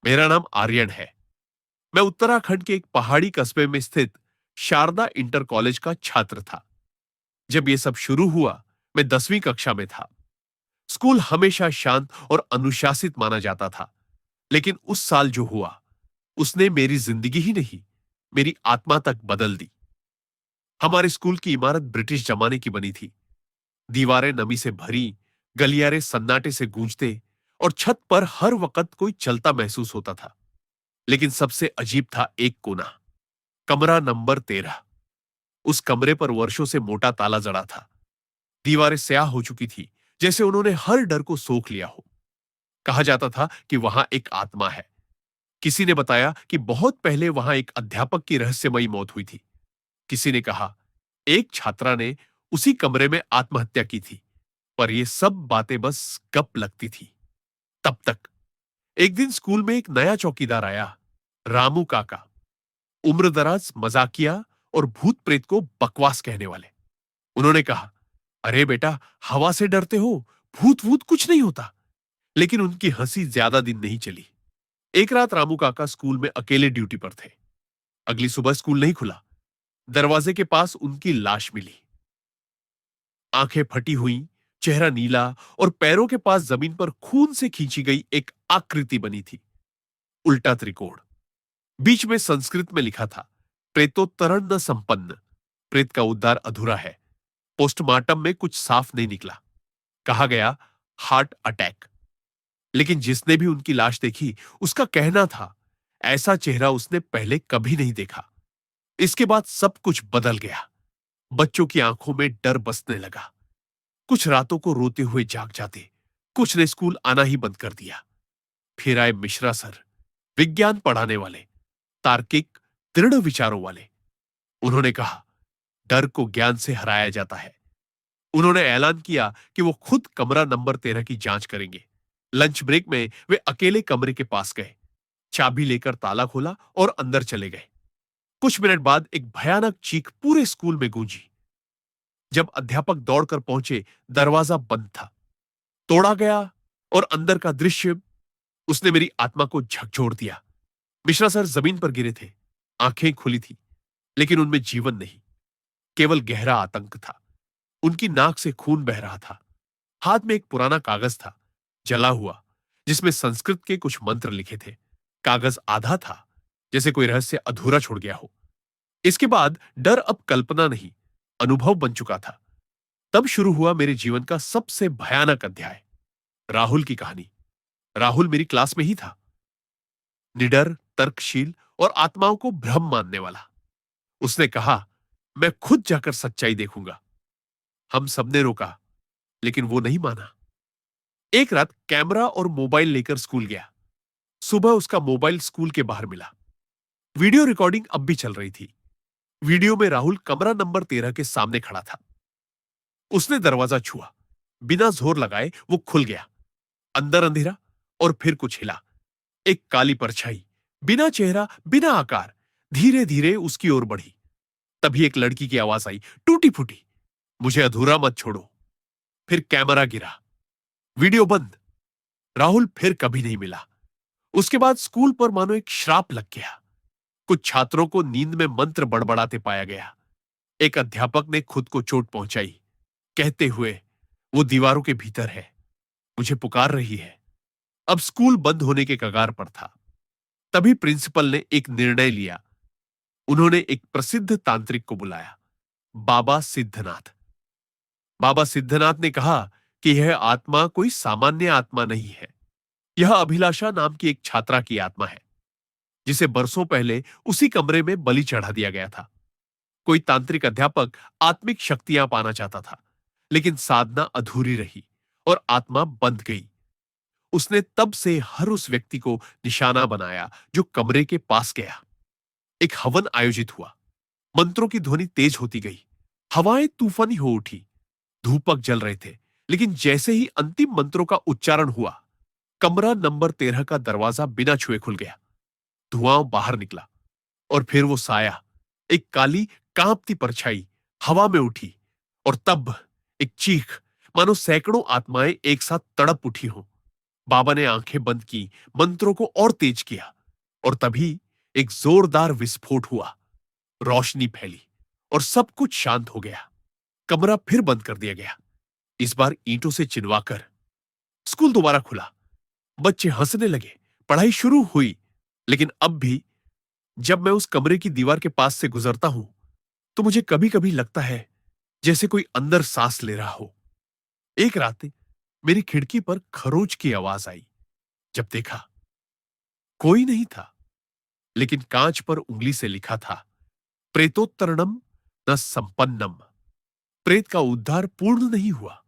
मेरा नाम आर्यन है। मैं उत्तराखंड के एक पहाड़ी कस्बे में स्थित शारदा इंटर कॉलेज का छात्र था। जब ये सब शुरू हुआ, मैं 10वीं कक्षा में था। स्कूल हमेशा शांत और अनुशासित माना जाता था, लेकिन उस साल जो हुआ, उसने मेरी जिंदगी ही नहीं, मेरी आत्मा तक बदल दी। हमारे स्कूल की इमारत ब्रिटिश जमाने की बनी थी। दीवारें नमी से भरी, गलियारे सन्नाटे से गूंजते और छत पर हर वक्त कोई चलता महसूस होता था। लेकिन सबसे अजीब था एक कोना, कमरा नंबर 13। उस कमरे पर वर्षों से मोटा ताला जड़ा था। दीवारें स्याह हो चुकी थी, जैसे उन्होंने हर डर को सोख लिया हो। कहा जाता था कि वहां एक आत्मा है। किसी ने बताया कि बहुत पहले वहां एक अध्यापक की रहस्यमयी मौत हुई थी। किसी ने कहा एक छात्रा ने उसी कमरे में आत्महत्या की थी। पर ये सब बातें बस गप लगती थी। तब तक एक दिन स्कूल में एक नया चौकीदार आया, रामू काका। उम्रदराज, मजाकिया और भूत प्रेत को बकवास कहने वाले। उन्होंने कहा, अरे बेटा, हवा से डरते हो, भूत वूत कुछ नहीं होता। लेकिन उनकी हंसी ज्यादा दिन नहीं चली। एक रात रामू काका स्कूल में अकेले ड्यूटी पर थे। अगली सुबह स्कूल नहीं खुला। दरवाजे के पास उनकी लाश मिली। आंखें फटी हुई, चेहरा नीला और पैरों के पास जमीन पर खून से खींची गई एक आकृति बनी थी, उल्टा त्रिकोण। बीच में संस्कृत में लिखा था, प्रेतोत्तरण न संपन्न। प्रेत का उद्धार अधूरा है। पोस्टमार्टम में कुछ साफ नहीं निकला। कहा गया हार्ट अटैक। लेकिन जिसने भी उनकी लाश देखी, उसका कहना था ऐसा चेहरा उसने पहले कभी नहीं देखा। इसके बाद सब कुछ बदल गया। बच्चों की आंखों में डर बसने लगा। कुछ रातों को रोते हुए जाग जाते। कुछ ने स्कूल आना ही बंद कर दिया। फिर आए मिश्रा सर, विज्ञान पढ़ाने वाले, तार्किक, दृढ़ विचारों वाले। उन्होंने कहा, डर को ज्ञान से हराया जाता है। उन्होंने ऐलान किया कि वो खुद कमरा नंबर 13 की जांच करेंगे। लंच ब्रेक में वे अकेले कमरे के पास गए, चाबी लेकर ताला खोला और अंदर चले गए। कुछ मिनट बाद एक भयानक चीख पूरे स्कूल में गूंजी। जब अध्यापक दौड़कर पहुंचे, दरवाजा बंद था, तोड़ा गया और अंदर का दृश्य, उसने मेरी आत्मा को झकझोर दिया। मिश्रा सर जमीन पर गिरे थे। आंखें खुली थी, लेकिन उनमें जीवन नहीं, केवल गहरा आतंक था। उनकी नाक से खून बह रहा था। हाथ में एक पुराना कागज था, जला हुआ, जिसमें संस्कृत के कुछ मंत्र लिखे थे। कागज आधा था, जैसे कोई रहस्य अधूरा छोड़ गया हो। इसके बाद डर अब कल्पना नहीं, अनुभव बन चुका था। तब शुरू हुआ मेरे जीवन का सबसे भयानक अध्याय, राहुल की कहानी। राहुल मेरी क्लास में ही था, निडर, तर्कशील और आत्माओं को भ्रम मानने वाला। उसने कहा, मैं खुद जाकर सच्चाई देखूंगा। हम सबने रोका, लेकिन वो नहीं माना। एक रात कैमरा और मोबाइल लेकर स्कूल गया। सुबह उसका मोबाइल स्कूल के बाहर मिला। वीडियो रिकॉर्डिंग अब भी चल रही थी। वीडियो में राहुल कमरा नंबर 13 के सामने खड़ा था। उसने दरवाजा छुआ। बिना जोर लगाए वो खुल गया। अंदर अंधेरा और फिर कुछ हिला। एक काली परछाई, बिना चेहरा, बिना आकार, धीरे धीरे उसकी ओर बढ़ी। तभी एक लड़की की आवाज आई, टूटी फूटी, मुझे अधूरा मत छोड़ो। फिर कैमरा गिरा, वीडियो बंद। राहुल फिर कभी नहीं मिला। उसके बाद स्कूल पर मानो एक श्राप लग गया। कुछ छात्रों को नींद में मंत्र बड़बड़ाते पाया गया। एक अध्यापक ने खुद को चोट पहुंचाई, कहते हुए, वो दीवारों के भीतर है, मुझे पुकार रही है। अब स्कूल बंद होने के कगार पर था। तभी प्रिंसिपल ने एक निर्णय लिया। उन्होंने एक प्रसिद्ध तांत्रिक को बुलाया, बाबा सिद्धनाथ। बाबा सिद्धनाथ ने कहा कि यह आत्मा कोई सामान्य आत्मा नहीं है। यह अभिलाषा नाम की एक छात्रा की आत्मा है, जिसे बरसों पहले उसी कमरे में बलि चढ़ा दिया गया था। कोई तांत्रिक अध्यापक आत्मिक शक्तियां पाना चाहता था, लेकिन साधना अधूरी रही और आत्मा बंध गई। उसने तब से हर उस व्यक्ति को निशाना बनाया जो कमरे के पास गया। एक हवन आयोजित हुआ। मंत्रों की ध्वनि तेज होती गई। हवाएं तूफानी हो उठी। धूपक जल रहे थे। लेकिन जैसे ही अंतिम मंत्रों का उच्चारण हुआ, कमरा नंबर 13 का दरवाजा बिना छुए खुल गया। धुआं बाहर निकला और फिर वो साया, एक काली कांपती परछाई हवा में उठी। और तब एक चीख, मानो सैकड़ों आत्माएं एक साथ तड़प उठी हो। बाबा ने आंखें बंद की, मंत्रों को और तेज किया, और तभी एक जोरदार विस्फोट हुआ। रोशनी फैली और सब कुछ शांत हो गया। कमरा फिर बंद कर दिया गया, इस बार ईंटों से चिनवाकर। स्कूल दोबारा खुला। बच्चे हंसने लगे, पढ़ाई शुरू हुई। लेकिन अब भी जब मैं उस कमरे की दीवार के पास से गुजरता हूं, तो मुझे कभी कभी लगता है जैसे कोई अंदर सांस ले रहा हो। एक रात मेरी खिड़की पर खरोच की आवाज आई। जब देखा, कोई नहीं था, लेकिन कांच पर उंगली से लिखा था, प्रेतोत्तरणम न संपन्नम। प्रेत का उद्धार पूर्ण नहीं हुआ।